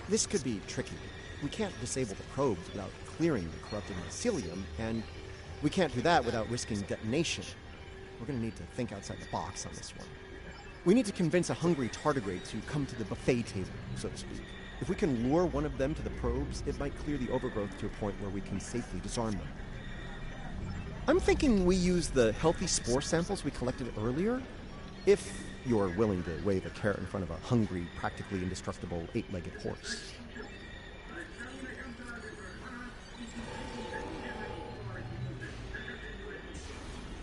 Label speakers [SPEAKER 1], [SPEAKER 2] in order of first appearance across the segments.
[SPEAKER 1] This could be tricky. We can't disable the probes without clearing the corrupted mycelium, and we can't do that without risking detonation. We're going to need to think outside the box on this one. We need to convince a hungry tardigrade to come to the buffet table, so to speak. If we can lure one of them to the probes, it might clear the overgrowth to a point where we can safely disarm them. I'm thinking we use the healthy spore samples we collected earlier, if you're willing to wave a carrot in front of a hungry, practically indestructible, 8-legged horse.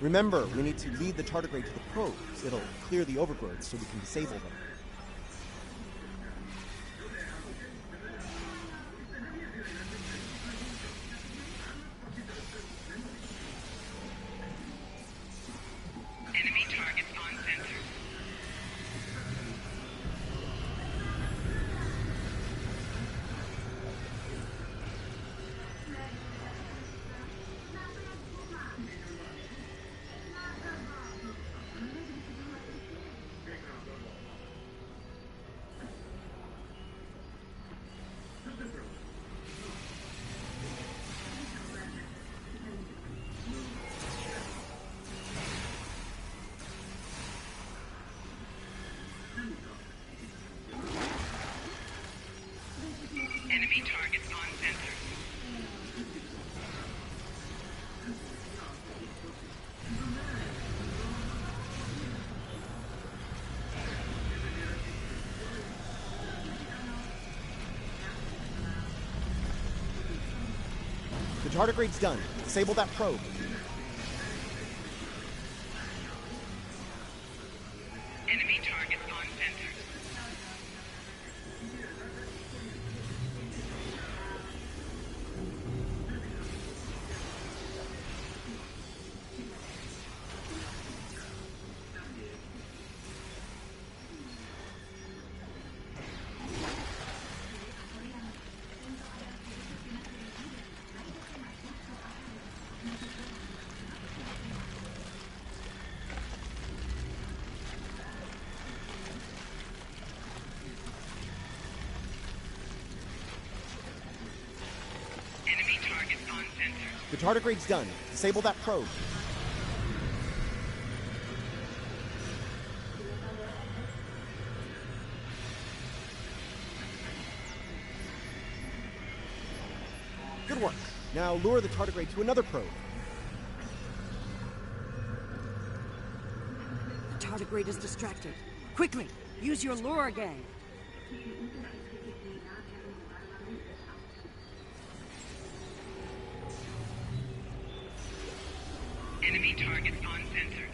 [SPEAKER 1] Remember, we need to lead the tardigrade to the probes. It'll clear the overgrowth so we can disable them.
[SPEAKER 2] Enemy targets on sensor. Enemy targets on sensor.
[SPEAKER 1] The tardigrade's done. Disable that probe.
[SPEAKER 2] Enemy targets on sensor. Enemy targets on sensor.
[SPEAKER 1] The tardigrade's done. Disable that probe. Good work. Now lure the tardigrade to another probe.
[SPEAKER 3] The tardigrade is distracted. Quickly, use your lure again.
[SPEAKER 2] Enemy targets on sensors.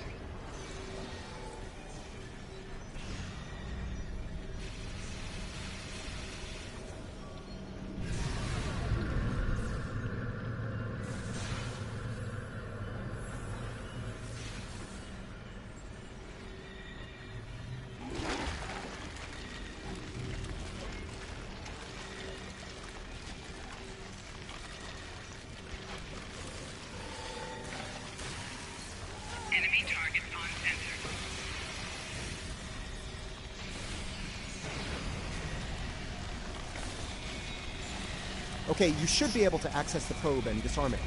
[SPEAKER 2] Enemy targets on sensor.
[SPEAKER 1] Okay, you should be able to access the probe and disarm it.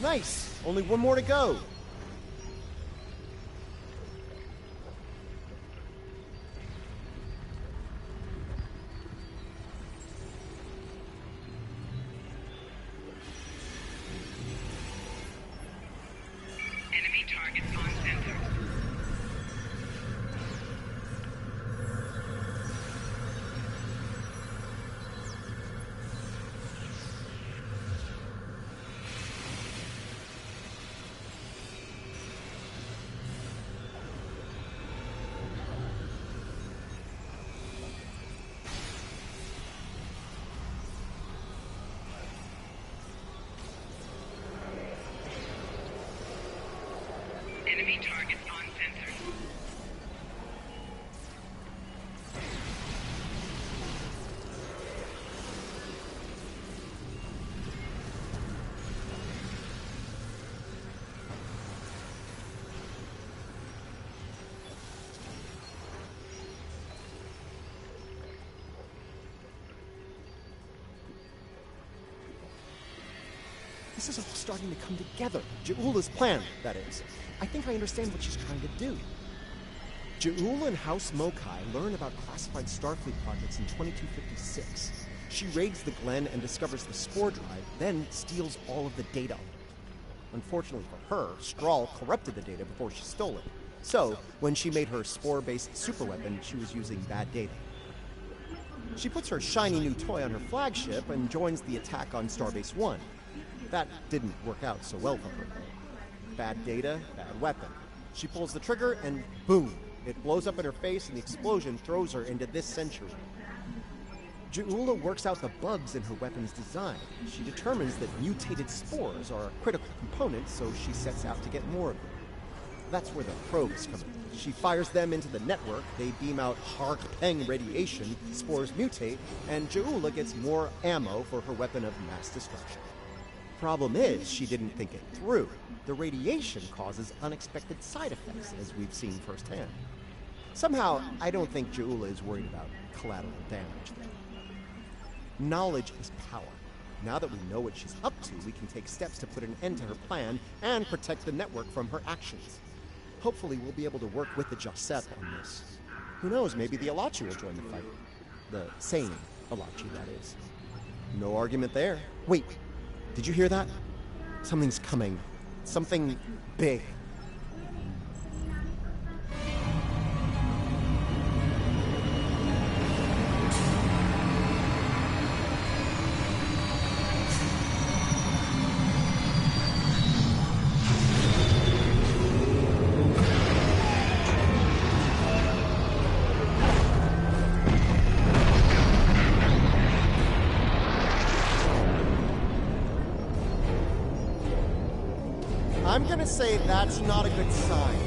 [SPEAKER 1] Nice! Only one more to go.
[SPEAKER 2] Enemy targets on sensor.
[SPEAKER 1] This is all starting to come together. Ja'ula's plan, that is. I think I understand what she's trying to do. Ja'ula and House Mokai learn about classified Starfleet projects in 2256. She raids the Glen and discovers the spore drive, then steals all of the data. Unfortunately for her, Strahl corrupted the data before she stole it. So, when she made her spore-based superweapon, she was using bad data. She puts her shiny new toy on her flagship and joins the attack on Starbase 1. That didn't work out so well for her. Bad data, bad weapon. She pulls the trigger and boom! It blows up in her face and the explosion throws her into this century. Ja'ula works out the bugs in her weapon's design. She determines that mutated spores are a critical component, so she sets out to get more of them. That's where the probes come in. She fires them into the network, they beam out Hark-Peng radiation, spores mutate, and Ja'ula gets more ammo for her weapon of mass destruction. Problem is, she didn't think it through. The radiation causes unexpected side effects, as we've seen firsthand. Somehow, I don't think Ja'ula is worried about collateral damage there. Knowledge is power. Now that we know what she's up to, we can take steps to put an end to her plan and protect the network from her actions. Hopefully, we'll be able to work with the Josep on this. Who knows, maybe the Elachi will join the fight. The sane Elachi, that is. No argument there. Wait, did you hear that? Something's coming. Something big. I'm gonna say that's not a good sign.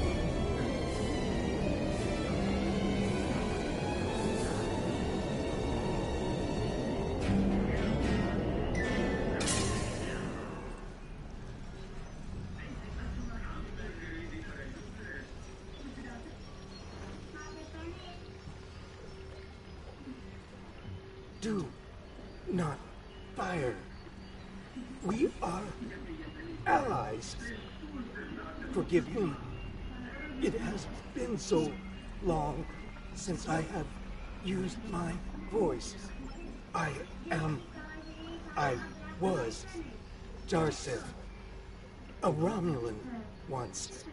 [SPEAKER 4] Do not fire. We are allies. Forgive me. It has been so long since I have used my voice. I was Jarsev, a Romulan once.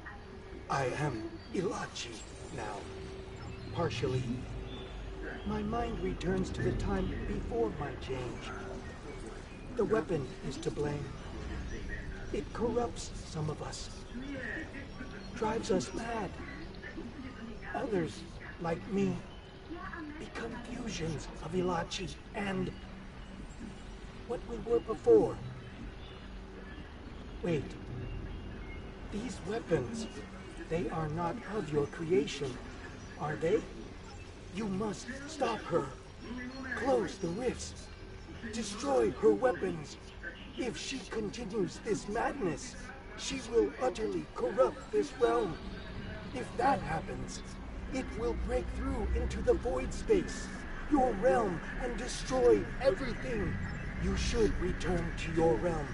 [SPEAKER 4] I am Elachi now, partially. My mind returns to the time before my change. The weapon is to blame. It corrupts some of us, drives us mad. Others, like me, become fusions of Elachi and what we were before. Wait, these weapons, they are not of your creation, are they? You must stop her, close the rifts, destroy her weapons. If she continues this madness, she will utterly corrupt this realm. If that happens, it will break through into the void space, your realm, and destroy everything. You should return to your realm.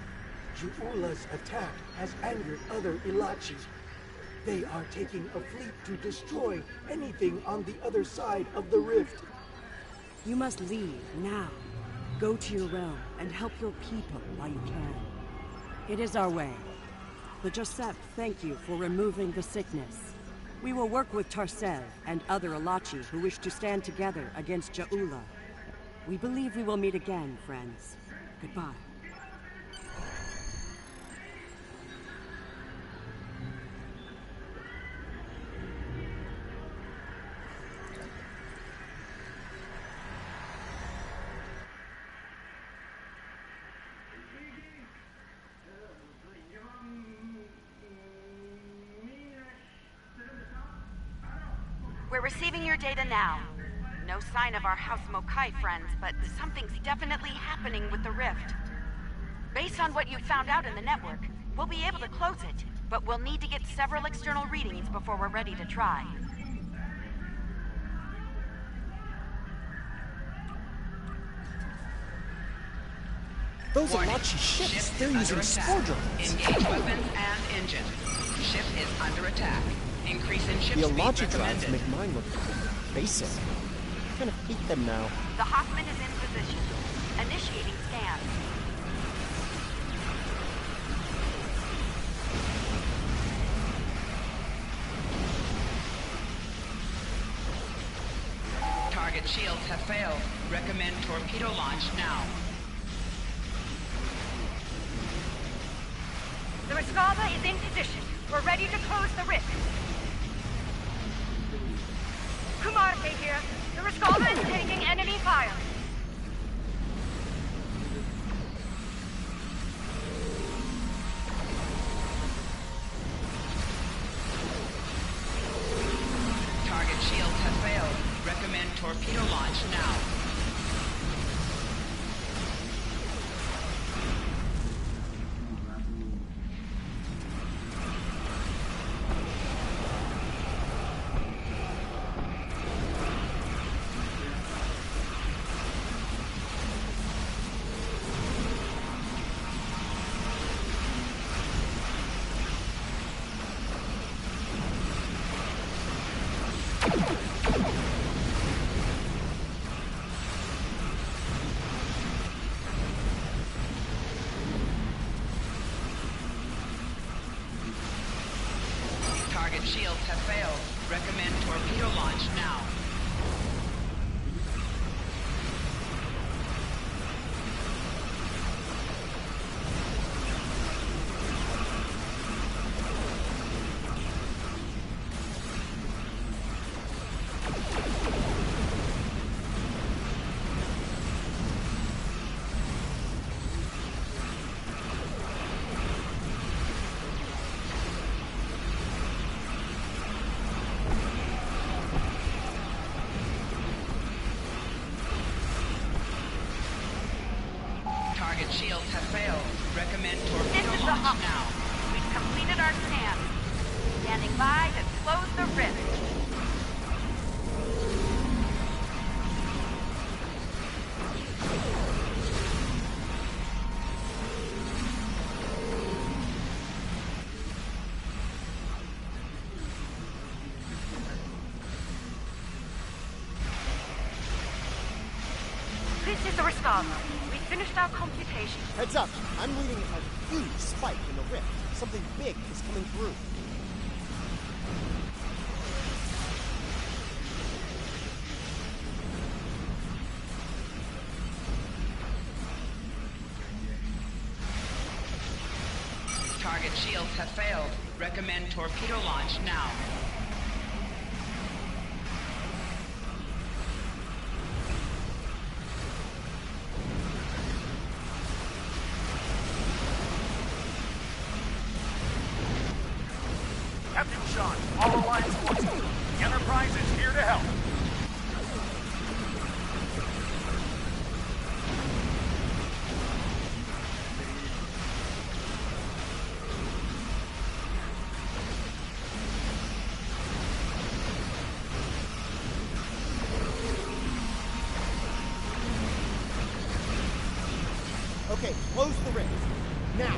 [SPEAKER 4] Ja'ula's attack has angered other Elachi. They are taking a fleet to destroy anything on the other side of the rift.
[SPEAKER 3] You must leave now. Go to your realm and help your people while you can. It is our way. The Josep thank you for removing the sickness. We will work with Tarsev and other Elachi who wish to stand together against Ja'ula. We believe we will meet again, friends. Goodbye.
[SPEAKER 5] We're receiving your data now. No sign of our House Mokai friends, but something's definitely happening with the rift. Based on what you've found out in the network, we'll be able to close it, but we'll need to get several external readings before we're ready to try.
[SPEAKER 1] Those
[SPEAKER 2] Warning.
[SPEAKER 1] Elachi ships,
[SPEAKER 2] Ship
[SPEAKER 1] they're
[SPEAKER 2] is
[SPEAKER 1] using
[SPEAKER 2] under
[SPEAKER 1] spore
[SPEAKER 2] attack.
[SPEAKER 1] drones.
[SPEAKER 2] Engage weapons and engine. Ship is under attack. Increase in ship
[SPEAKER 1] The
[SPEAKER 2] speed
[SPEAKER 1] Elachi drones
[SPEAKER 2] recommended.
[SPEAKER 1] make mine look basic. I kind of hate them now.
[SPEAKER 5] The Hoffman is in position. Initiating scan.
[SPEAKER 2] Target shields have failed. Recommend torpedo launch now.
[SPEAKER 5] The Skopal is in position. We're ready to close the rift. Kumarte here. The Skopal is taking enemy fire.
[SPEAKER 2] Target shields have failed. Recommend torpedo launch now. Target shields have failed. Recommend torpedo launch now. Target shields have failed. Recommend
[SPEAKER 5] This
[SPEAKER 2] torpedo
[SPEAKER 5] is the
[SPEAKER 2] launch
[SPEAKER 5] Hoffman.
[SPEAKER 2] now.
[SPEAKER 5] We've completed our scan. Standing by to close the rift. This is the Skopal. We finished our computation.
[SPEAKER 1] Heads up, I'm reading a huge spike in the rift. Something big is coming through.
[SPEAKER 2] Target shields have failed. Recommend torpedo launch now.
[SPEAKER 6] Captain Sean, all Alliance forces. The Enterprise is here to help.
[SPEAKER 1] Okay, close the rift. Now!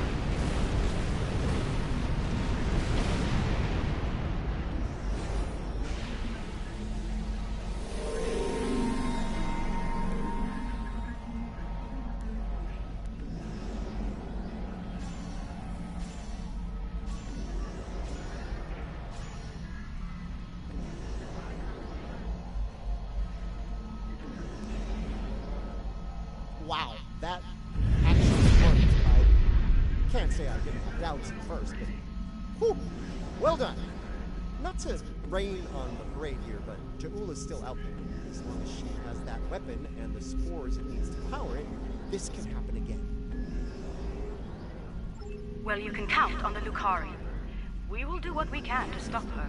[SPEAKER 1] Wow, that actually worked. I can't say I didn't have doubts at first, but whew, well done. Not to rain on the parade here, but Ja'ula's still out there. As long as she has that weapon and the spores it needs to power it, this can happen again.
[SPEAKER 3] Well, you can count on the Lucari. We will do what we can to stop her.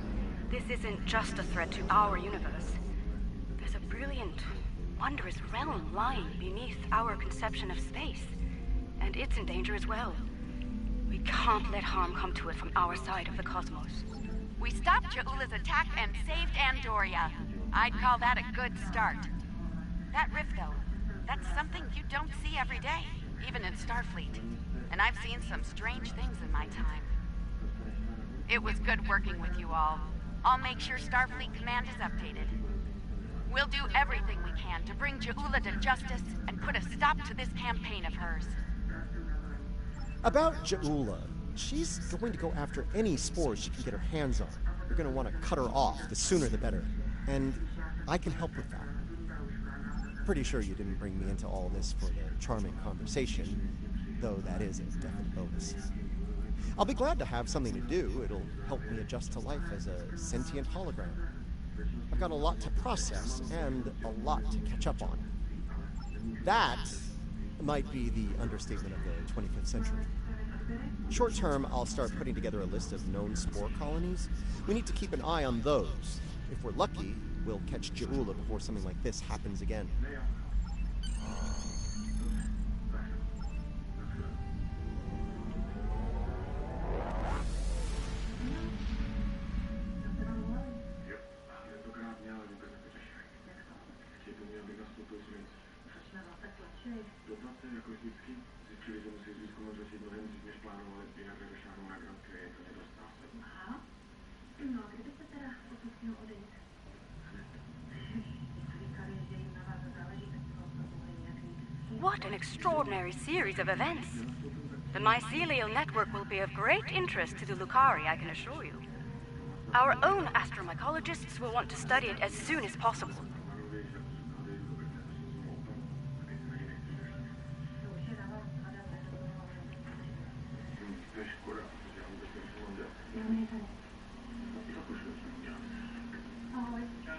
[SPEAKER 3] This isn't just a threat to our universe. There's a brilliant, wondrous realm lying beneath our conception of space. And it's in danger as well. We can't let harm come to it from our side of the cosmos.
[SPEAKER 5] We stopped Ja'ula's attack and saved Andoria. I'd call that a good start. That rift, though, that's something you don't see every day. even in Starfleet. And I've seen some strange things in my time. It was good working with you all. I'll make sure Starfleet Command is updated. We'll do everything we can to bring Ja'ula to justice and put a stop to this campaign of hers.
[SPEAKER 1] About Ja'ula, she's going to go after any spores she can get her hands on. You're going to want to cut her off, the sooner the better. And I can help with that. Pretty sure you didn't bring me into all this for the charming conversation, though that is a definite bonus. I'll be glad to have something to do. It'll help me adjust to life as a sentient hologram. I've got a lot to process and a lot to catch up on. That might be the understatement of the 25th century. Short term, I'll start putting together a list of known spore colonies. We need to keep an eye on those. If we're lucky, we'll catch Ja'ula before something like this happens again.
[SPEAKER 7] What an extraordinary series of events. The mycelial network will be of great interest to the Lucari, I can assure you. Our own astromycologists will want to study it as soon as possible.